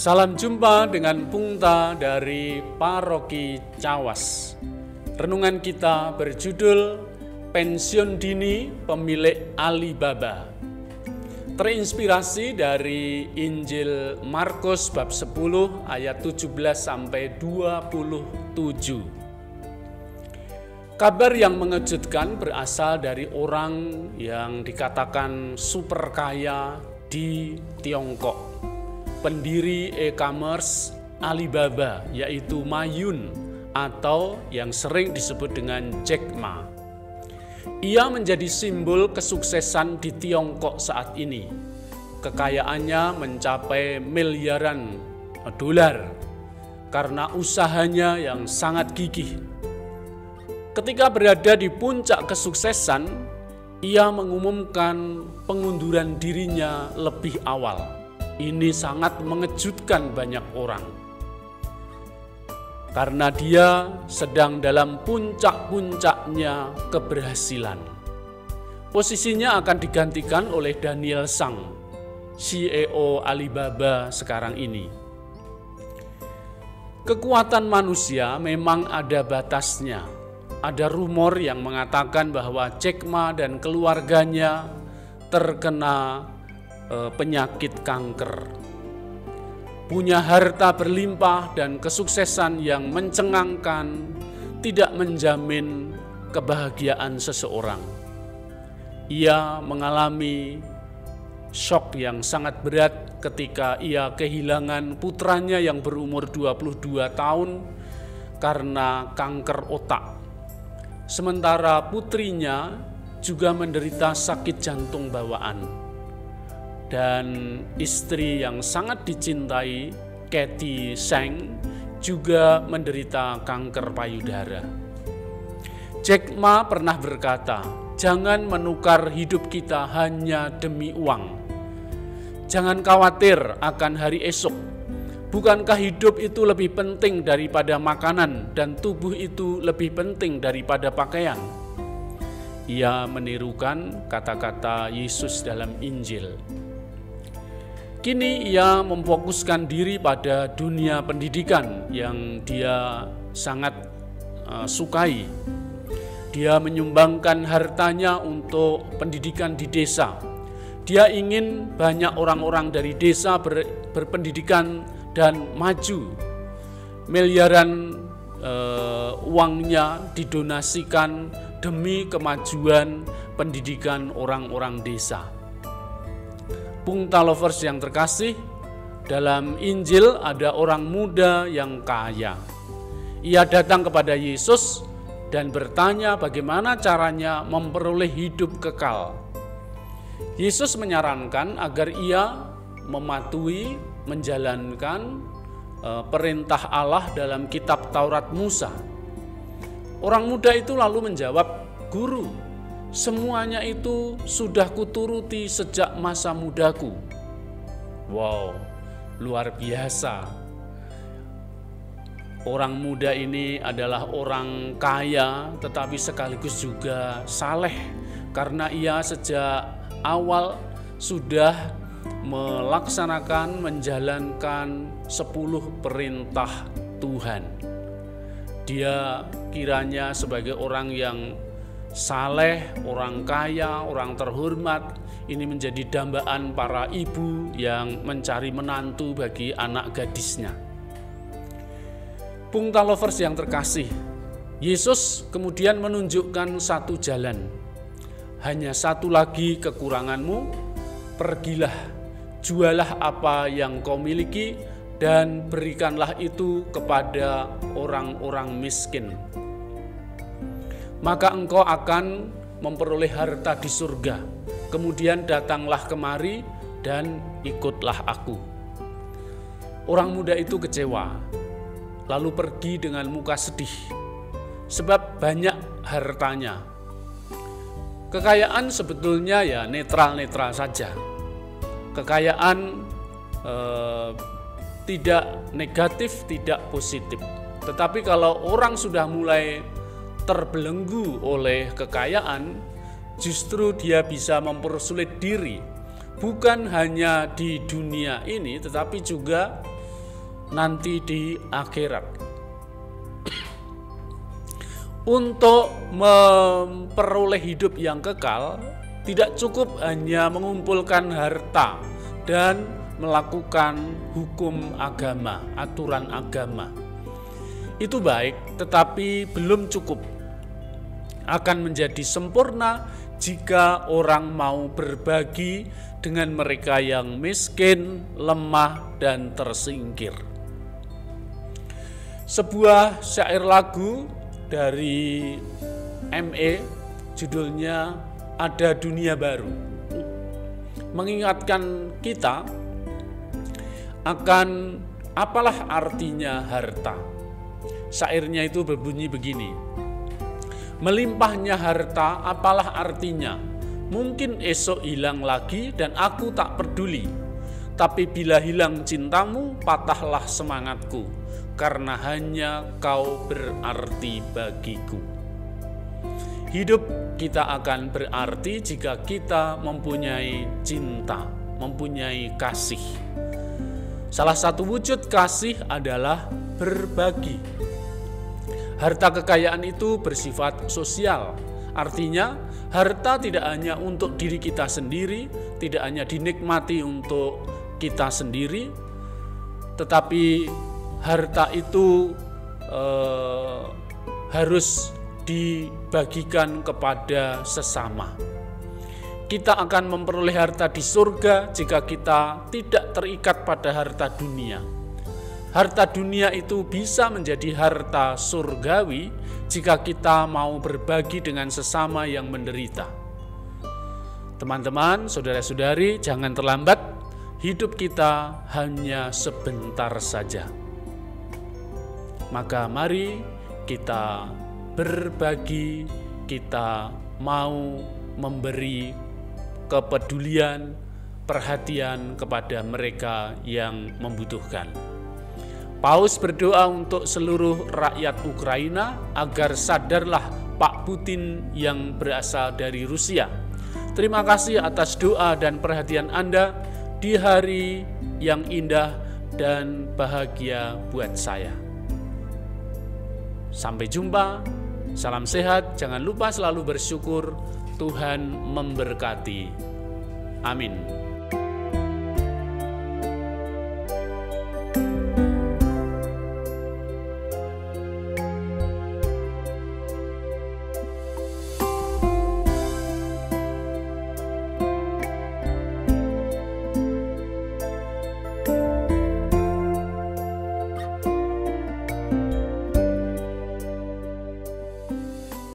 Salam jumpa dengan Pungta dari Paroki Cawas. Renungan kita berjudul Pensiun Dini Pemilik Alibaba. Terinspirasi dari Injil Markus bab 10 ayat 17 sampai 27. Kabar yang mengejutkan berasal dari orang yang dikatakan super kaya di Tiongkok. Pendiri e-commerce Alibaba, yaitu Ma Yun atau yang sering disebut dengan Jack Ma. Ia menjadi simbol kesuksesan di Tiongkok saat ini. Kekayaannya mencapai miliaran dolar karena usahanya yang sangat gigih. Ketika berada di puncak kesuksesan, ia mengumumkan pengunduran dirinya lebih awal. Ini sangat mengejutkan banyak orang. Karena dia sedang dalam puncak-puncaknya keberhasilan. Posisinya akan digantikan oleh Daniel Zhang, CEO Alibaba sekarang ini. Kekuatan manusia memang ada batasnya. Ada rumor yang mengatakan bahwa Jack Ma dan keluarganya terkena penyakit kanker. Punya harta berlimpah dan kesuksesan yang mencengangkan tidak menjamin kebahagiaan seseorang. Ia mengalami shock yang sangat berat ketika ia kehilangan putranya yang berumur 22 tahun karena kanker otak. Sementara putrinya juga menderita sakit jantung bawaan. Dan istri yang sangat dicintai, Cathy Zhang, juga menderita kanker payudara. Jack Ma pernah berkata, "Jangan menukar hidup kita hanya demi uang. Jangan khawatir akan hari esok. Bukankah hidup itu lebih penting daripada makanan dan tubuh itu lebih penting daripada pakaian?" Ia menirukan kata-kata Yesus dalam Injil. Kini ia memfokuskan diri pada dunia pendidikan yang dia sangat sukai. Dia menyumbangkan hartanya untuk pendidikan di desa. Dia ingin banyak orang-orang dari desa berpendidikan dan maju. Miliaran uangnya didonasikan demi kemajuan pendidikan orang-orang desa. Pungta lovers yang terkasih, dalam Injil ada orang muda yang kaya. Ia datang kepada Yesus dan bertanya bagaimana caranya memperoleh hidup kekal. Yesus menyarankan agar ia mematuhi, menjalankan perintah Allah dalam kitab Taurat Musa. Orang muda itu lalu menjawab, "Guru, semuanya itu sudah kuturuti sejak masa mudaku." Wow, luar biasa. Orang muda ini adalah orang kaya tetapi sekaligus juga saleh. Karena ia sejak awal sudah melaksanakan, menjalankan 10 perintah Tuhan. Dia kiranya sebagai orang yang saleh, orang kaya, orang terhormat, ini menjadi dambaan para ibu yang mencari menantu bagi anak gadisnya. Pungta lovers yang terkasih, Yesus kemudian menunjukkan satu jalan. Hanya satu lagi kekuranganmu, pergilah, jualah apa yang kau miliki dan berikanlah itu kepada orang-orang miskin. Maka engkau akan memperoleh harta di surga. Kemudian datanglah kemari dan ikutlah aku. Orang muda itu kecewa, lalu pergi dengan muka sedih, sebab banyak hartanya. Kekayaan sebetulnya ya netral-netral saja. Kekayaan tidak negatif, tidak positif. Tetapi kalau orang sudah mulai terbelenggu oleh kekayaan, justru dia bisa mempersulit diri, bukan hanya di dunia ini, tetapi juga nanti di akhirat. Untuk memperoleh hidup yang kekal, tidak cukup hanya mengumpulkan harta dan melakukan hukum agama, aturan agama. Itu baik, tetapi belum cukup. Akan menjadi sempurna jika orang mau berbagi dengan mereka yang miskin, lemah, dan tersingkir. Sebuah syair lagu dari ME, judulnya Ada Dunia Baru, mengingatkan kita akan apalah artinya harta. Syairnya itu berbunyi begini: melimpahnya harta apalah artinya, mungkin esok hilang lagi dan aku tak peduli. Tapi bila hilang cintamu, patahlah semangatku, karena hanya kau berarti bagiku. Hidup kita akan berarti jika kita mempunyai cinta, mempunyai kasih. Salah satu wujud kasih adalah berbagi. Harta kekayaan itu bersifat sosial. Artinya, harta tidak hanya untuk diri kita sendiri, tidak hanya dinikmati untuk kita sendiri, tetapi harta itu harus dibagikan kepada sesama. Kita akan memperoleh harta di surga jika kita tidak terikat pada harta dunia. Harta dunia itu bisa menjadi harta surgawi jika kita mau berbagi dengan sesama yang menderita. Teman-teman, saudara-saudari, jangan terlambat. Hidup kita hanya sebentar saja. Maka mari kita berbagi, kita mau memberi kepedulian, perhatian kepada mereka yang membutuhkan. Paus berdoa untuk seluruh rakyat Ukraina agar sadarlah Pak Putin yang berasal dari Rusia. Terima kasih atas doa dan perhatian Anda di hari yang indah dan bahagia buat saya. Sampai jumpa, salam sehat, jangan lupa selalu bersyukur, Tuhan memberkati. Amin.